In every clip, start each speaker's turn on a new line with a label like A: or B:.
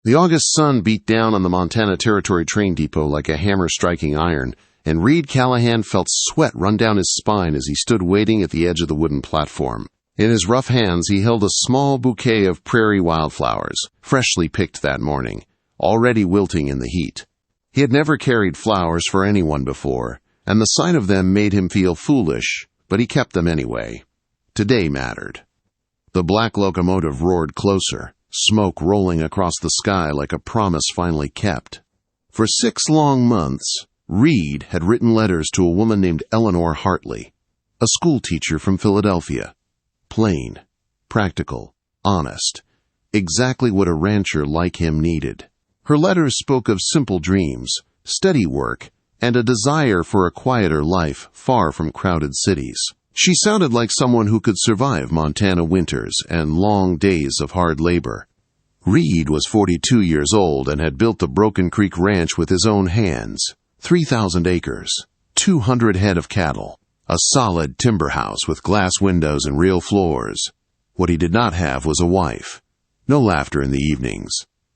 A: The August sun beat down on the Montana Territory train depot like a hammer striking iron, and Reed Callahan felt sweat run down his spine as he stood waiting at the edge of the wooden platform. In his rough hands he held a small bouquet of prairie wildflowers, freshly picked that morning, already wilting in the heat. He had never carried flowers for anyone before, and the sight of them made him feel foolish, but he kept them anyway. Today mattered. The black locomotive roared closer, smoke rolling across the sky like a promise finally kept. For 6 long months, Reed had written letters to a woman named Eleanor Hartley, a schoolteacher from Philadelphia. Plain, practical, honest, exactly what a rancher like him needed. Her letters spoke of simple dreams, steady work, and a desire for a quieter life far from crowded cities. She sounded like someone who could survive Montana winters and long days of hard labor. Reed was 42 years old and had built the Broken Creek Ranch with his own hands. 3,000 acres, 200 head of cattle, a solid timber house with glass windows and real floors. What he did not have was a wife. No laughter in the evenings.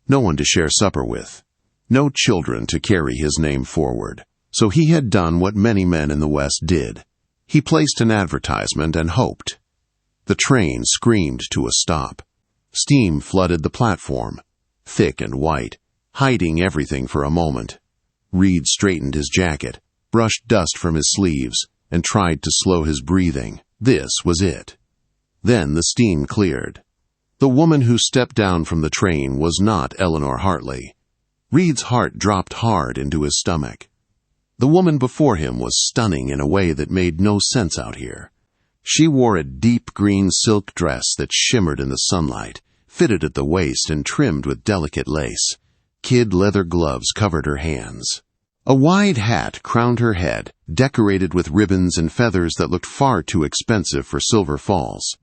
A: No one to share supper with. No children to carry his name forward. So he had done what many men in the West did. He placed an advertisement and hoped. The train screamed to a stop. Steam flooded the platform, thick and white, hiding everything for a moment. Reed straightened his jacket, brushed dust from his sleeves, and tried to slow his breathing. This was it. Then the steam cleared. The woman who stepped down from the train was not Eleanor Hartley. Reed's heart dropped hard into his stomach. The woman before him was stunning in a way that made no sense out here. She wore a deep green silk dress that shimmered in the sunlight, fitted at the waist and trimmed with delicate lace. Kid leather gloves covered her hands. A wide hat crowned her head, decorated with ribbons and feathers that looked far too expensive for Silver Falls.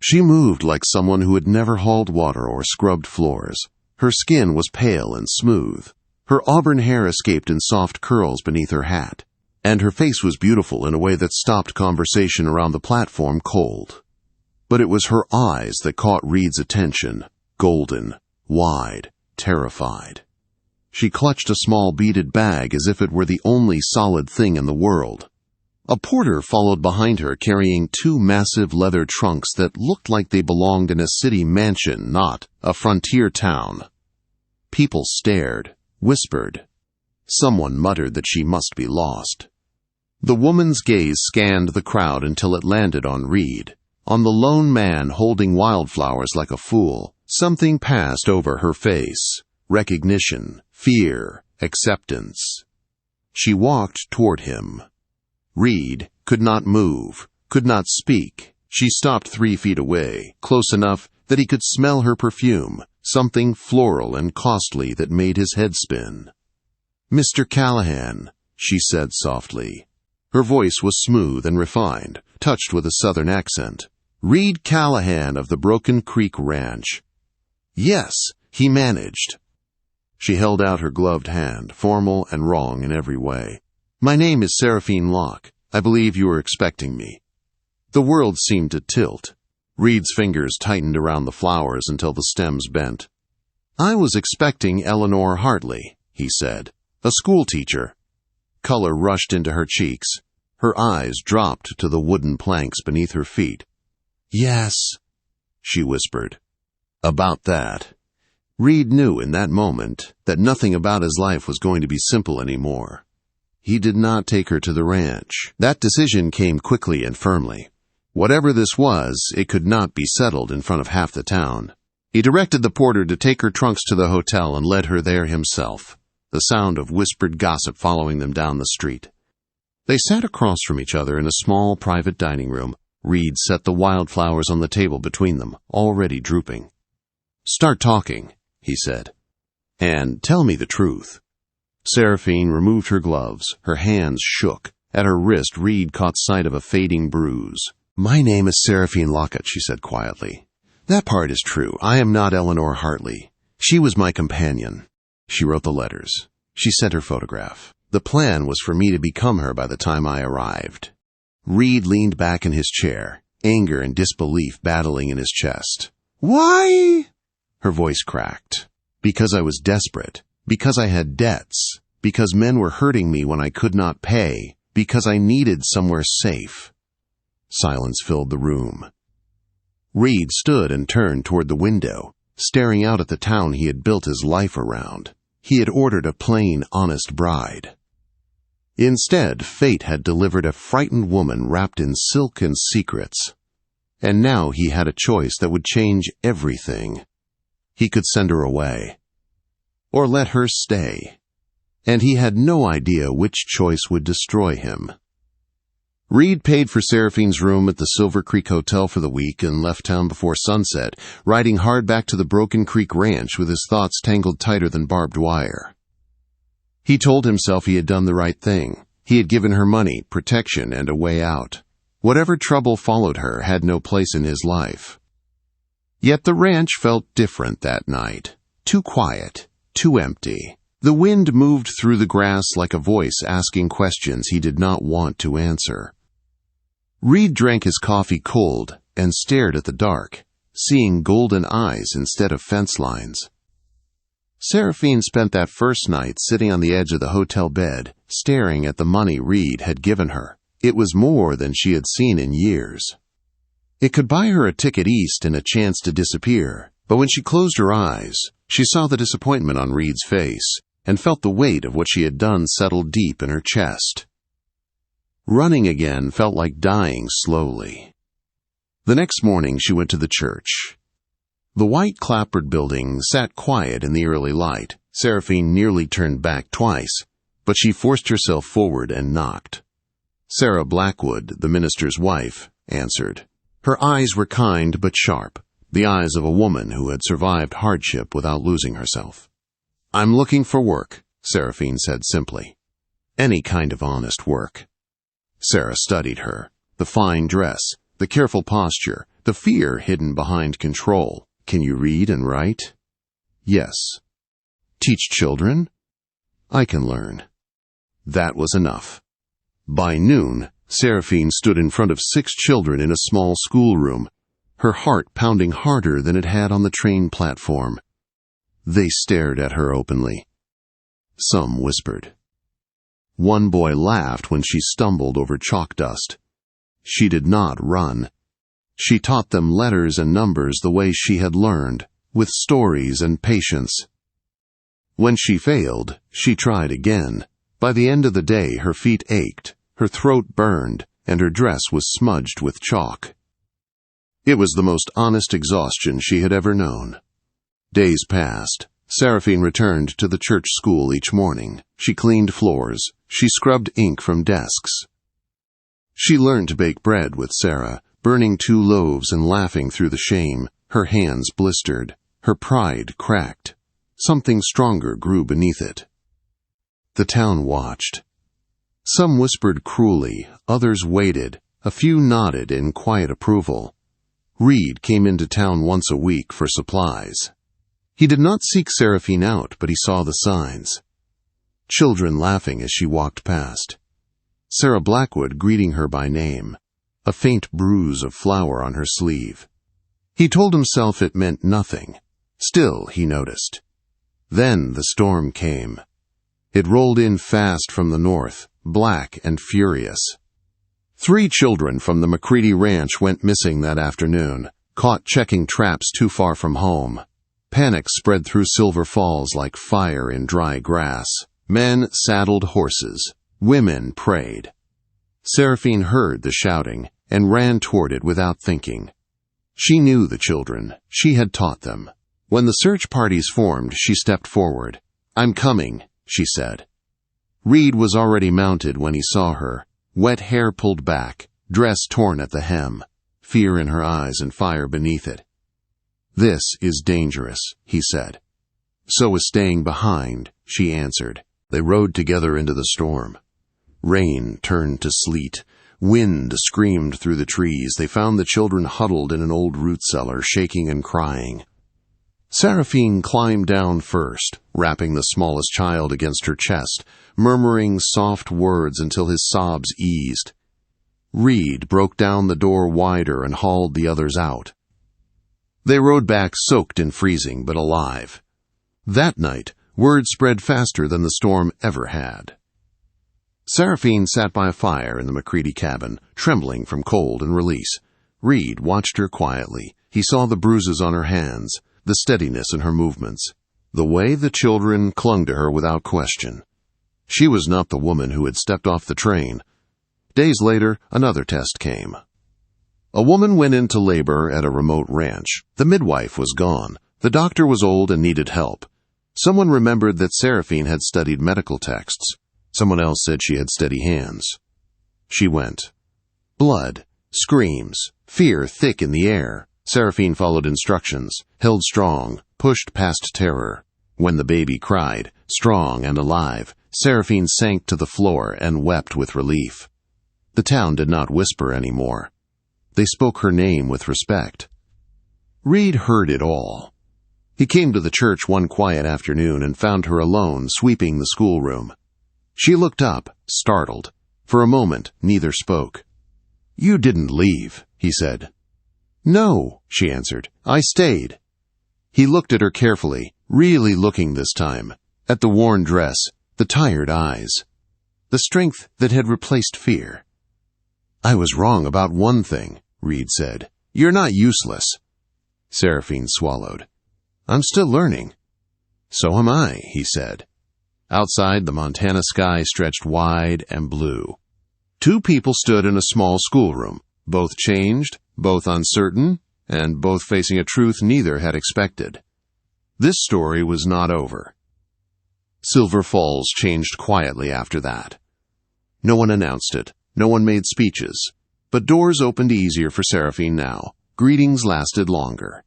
A: She moved like someone who had never hauled water or scrubbed floors. Her skin was pale and smooth. Her auburn hair escaped in soft curls beneath her hat, and her face was beautiful in a way that stopped conversation around the platform cold. But it was her eyes that caught Reed's attention, golden, wide, terrified. She clutched a small beaded bag as if it were the only solid thing in the world. A porter followed behind her carrying 2 massive leather trunks that looked like they belonged in a city mansion, not a frontier town. People stared, whispered. Someone muttered that she must be lost. The woman's gaze scanned the crowd until it landed on Reed. On the lone man holding wildflowers like a fool, something passed over her face. Recognition, fear, acceptance. She walked toward him. Reed could not move, could not speak. She stopped 3 feet away, close enough that he could smell her perfume, something floral and costly that made his head spin. "Mr. Callahan," she said softly. Her voice was smooth and refined, touched with a southern accent. "Reed Callahan of the Broken Creek Ranch." "Yes," he managed. She held out her gloved hand, formal and wrong in every way. "My name is Saraphene Locke. I believe you were expecting me." The world seemed to tilt. Reed's fingers tightened around the flowers until the stems bent. "I was expecting Eleanor Hartley," he said. "A schoolteacher." Color rushed into her cheeks. Her eyes dropped to the wooden planks beneath her feet. "Yes," she whispered. About that. Reed knew in that moment that nothing about his life was going to be simple anymore. He did not take her to the ranch. That decision came quickly and firmly. Whatever this was, it could not be settled in front of half the town. He directed the porter to take her trunks to the hotel and led her there himself, the sound of whispered gossip following them down the street. They sat across from each other in a small private dining room. Reed set the wildflowers on the table between them, already drooping. "Start talking," he said, "and tell me the truth." Saraphene removed her gloves. Her hands shook. At her wrist, Reed caught sight of a fading bruise. "My name is Saraphene Lockach," she said quietly. "That part is true. I am not Eleanor Hartley. She was my companion. She wrote the letters. She sent her photograph. The plan was for me to become her by the time I arrived." Reed leaned back in his chair, anger and disbelief battling in his chest. "Why?" Her voice cracked. Because I was desperate. Because I had debts. Because men were hurting me when I could not pay. Because I needed somewhere safe. Silence filled the room. Reed stood and turned toward the window, staring out at the town he had built his life around. He had ordered a plain, honest bride. Instead, fate had delivered a frightened woman wrapped in silk and secrets. And now he had a choice that would change everything. He could send her away. Or let her stay. And he had no idea which choice would destroy him. Reed paid for Saraphene's room at the Silver Creek Hotel for the week and left town before sunset, riding hard back to the Broken Creek Ranch with his thoughts tangled tighter than barbed wire. He told himself he had done the right thing. He had given her money, protection, and a way out. Whatever trouble followed her had no place in his life. Yet the ranch felt different that night. Too quiet, too empty. The wind moved through the grass like a voice asking questions he did not want to answer. Reed drank his coffee cold and stared at the dark, seeing golden eyes instead of fence lines. Saraphene spent that first night sitting on the edge of the hotel bed, staring at the money Reed had given her. It was more than she had seen in years. It could buy her a ticket east and a chance to disappear, but when she closed her eyes, she saw the disappointment on Reed's face and felt the weight of what she had done settle deep in her chest. Running again felt like dying slowly. The next morning she went to the church. The white clapboard building sat quiet in the early light. Saraphene nearly turned back twice, but she forced herself forward and knocked. Sarah Blackwood, the minister's wife, answered. Her eyes were kind but sharp, the eyes of a woman who had survived hardship without losing herself. "I'm looking for work," Saraphene said simply. "Any kind of honest work." Sarah studied her, the fine dress, the careful posture, the fear hidden behind control. "Can you read and write?" "Yes." "Teach children?" "I can learn." That was enough. By noon, Saraphene stood in front of 6 children in a small schoolroom, her heart pounding harder than it had on the train platform. They stared at her openly. Some whispered. One boy laughed when she stumbled over chalk dust. She did not run. She taught them letters and numbers the way she had learned, with stories and patience. When she failed, she tried again. By the end of the day, her feet ached, her throat burned, and her dress was smudged with chalk. It was the most honest exhaustion she had ever known. Days passed. Saraphene returned to the church school each morning. She cleaned floors. She scrubbed ink from desks. She learned to bake bread with Sarah, burning 2 loaves and laughing through the shame. Her hands blistered. Her pride cracked. Something stronger grew beneath it. The town watched. Some whispered cruelly, others waited, a few nodded in quiet approval. Reed came into town once a week for supplies. He did not seek Saraphene out, but he saw the signs. Children laughing as she walked past. Sarah Blackwood greeting her by name, a faint bruise of flour on her sleeve. He told himself it meant nothing. Still, he noticed. Then the storm came. It rolled in fast from the north, black and furious. 3 children from the McCready Ranch went missing that afternoon, caught checking traps too far from home. Panic spread through Silver Falls like fire in dry grass. Men saddled horses. Women prayed. Saraphene heard the shouting and ran toward it without thinking. She knew the children. She had taught them. When the search parties formed, she stepped forward. "I'm coming," she said. Reed was already mounted when he saw her, wet hair pulled back, dress torn at the hem, fear in her eyes and fire beneath it. "This is dangerous," he said. "So is staying behind," she answered. They rode together into the storm. Rain turned to sleet. Wind screamed through the trees. They found the children huddled in an old root cellar, shaking and crying. Saraphene climbed down first, wrapping the smallest child against her chest, murmuring soft words until his sobs eased. Reed broke down the door wider and hauled the others out. They rode back soaked and freezing, but alive. That night, word spread faster than the storm ever had. Saraphene sat by a fire in the McCready cabin, trembling from cold and release. Reed watched her quietly. He saw the bruises on her hands, the steadiness in her movements, the way the children clung to her without question. She was not the woman who had stepped off the train. Days later, another test came. A woman went into labor at a remote ranch. The midwife was gone. The doctor was old and needed help. Someone remembered that Saraphene had studied medical texts. Someone else said she had steady hands. She went. Blood, screams, fear thick in the air. Saraphene followed instructions, held strong, pushed past terror. When the baby cried, strong and alive, Saraphene sank to the floor and wept with relief. The town did not whisper anymore. They spoke her name with respect. Reed heard it all. He came to the church one quiet afternoon and found her alone, sweeping the schoolroom. She looked up, startled. For a moment, neither spoke. "You didn't leave," he said. "No," she answered. "I stayed." He looked at her carefully, really looking this time, at the worn dress, the tired eyes, the strength that had replaced fear. "I was wrong about one thing," Reed said. "You're not useless." Saraphene swallowed. "I'm still learning." "So am I," he said. Outside, the Montana sky stretched wide and blue. Two people stood in a small schoolroom, both changed, both uncertain, and both facing a truth neither had expected. This story was not over. Silver Falls changed quietly after that. No one announced it. No one made speeches. But doors opened easier for Saraphene now. Greetings lasted longer.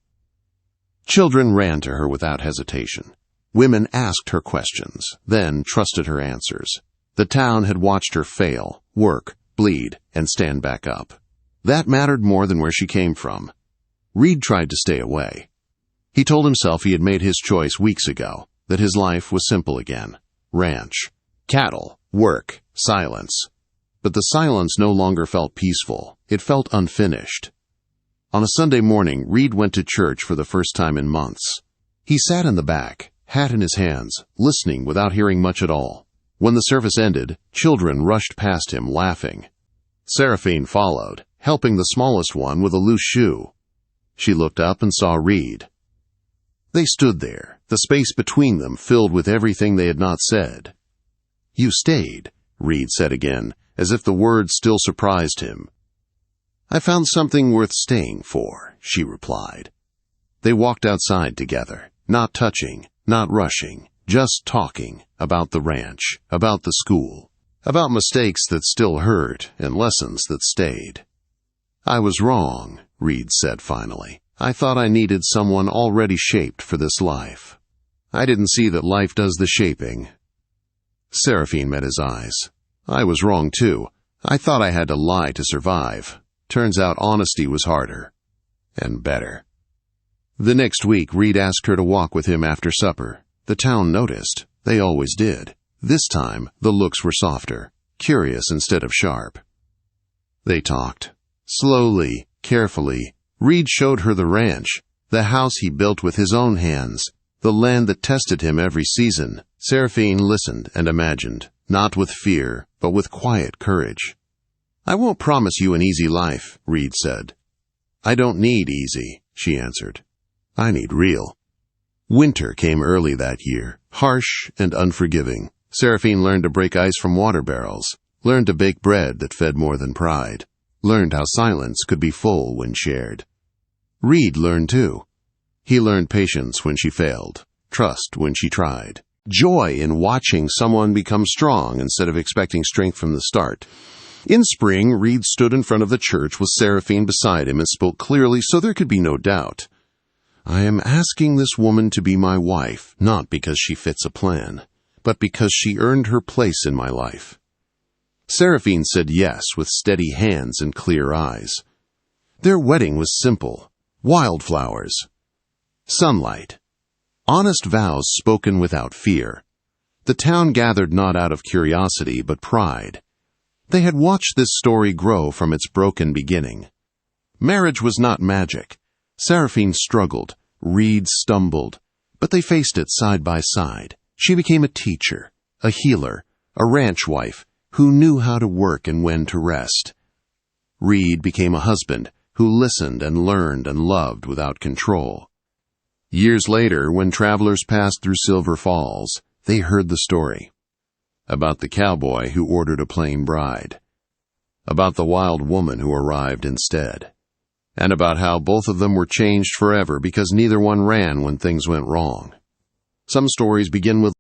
A: Children ran to her without hesitation. Women asked her questions, then trusted her answers. The town had watched her fail, work, bleed, and stand back up. That mattered more than where she came from. Reed tried to stay away. He told himself he had made his choice weeks ago, that his life was simple again. Ranch, cattle, work, silence. But the silence no longer felt peaceful. It felt unfinished. On a Sunday morning, Reed went to church for the first time in months. He sat in the back, hat in his hands, listening without hearing much at all. When the service ended, children rushed past him, laughing. Saraphene followed, helping the smallest one with a loose shoe. She looked up and saw Reed. They stood there, the space between them filled with everything they had not said. "You stayed," Reed said again, as if the words still surprised him. "I found something worth staying for," she replied. They walked outside together, not touching, not rushing, just talking about the ranch, about the school, about mistakes that still hurt and lessons that stayed. "I was wrong," Reed said finally. "I thought I needed someone already shaped for this life. I didn't see that life does the shaping." Saraphene met his eyes. "I was wrong too. I thought I had to lie to survive. Turns out honesty was harder. And better." The next week, Reed asked her to walk with him after supper. The town noticed. They always did. This time, the looks were softer, curious instead of sharp. They talked. Slowly, carefully, Reed showed her the ranch, the house he built with his own hands, the land that tested him every season. Saraphene listened and imagined, not with fear, but with quiet courage. "I won't promise you an easy life," Reed said. "I don't need easy," she answered. "I need real." Winter came early that year, harsh and unforgiving. Saraphene learned to break ice from water barrels, learned to bake bread that fed more than pride, learned how silence could be full when shared. Reed learned too. He learned patience when she failed, trust when she tried, joy in watching someone become strong instead of expecting strength from the start. In spring, Reed stood in front of the church with Saraphene beside him and spoke clearly so there could be no doubt. "I am asking this woman to be my wife, not because she fits a plan, but because she earned her place in my life." Saraphene said yes with steady hands and clear eyes. Their wedding was simple. Wildflowers. Sunlight. Honest vows spoken without fear. The town gathered not out of curiosity, but pride. They had watched this story grow from its broken beginning. Marriage was not magic. Saraphene struggled. Reed stumbled. But they faced it side by side. She became a teacher, a healer, a ranch wife who knew how to work and when to rest. Reed became a husband who listened and learned and loved without control. Years later, when travelers passed through Silver Falls, they heard the story. About the cowboy who ordered a plain bride. About the wild woman who arrived instead. And about how both of them were changed forever because neither one ran when things went wrong. Some stories begin with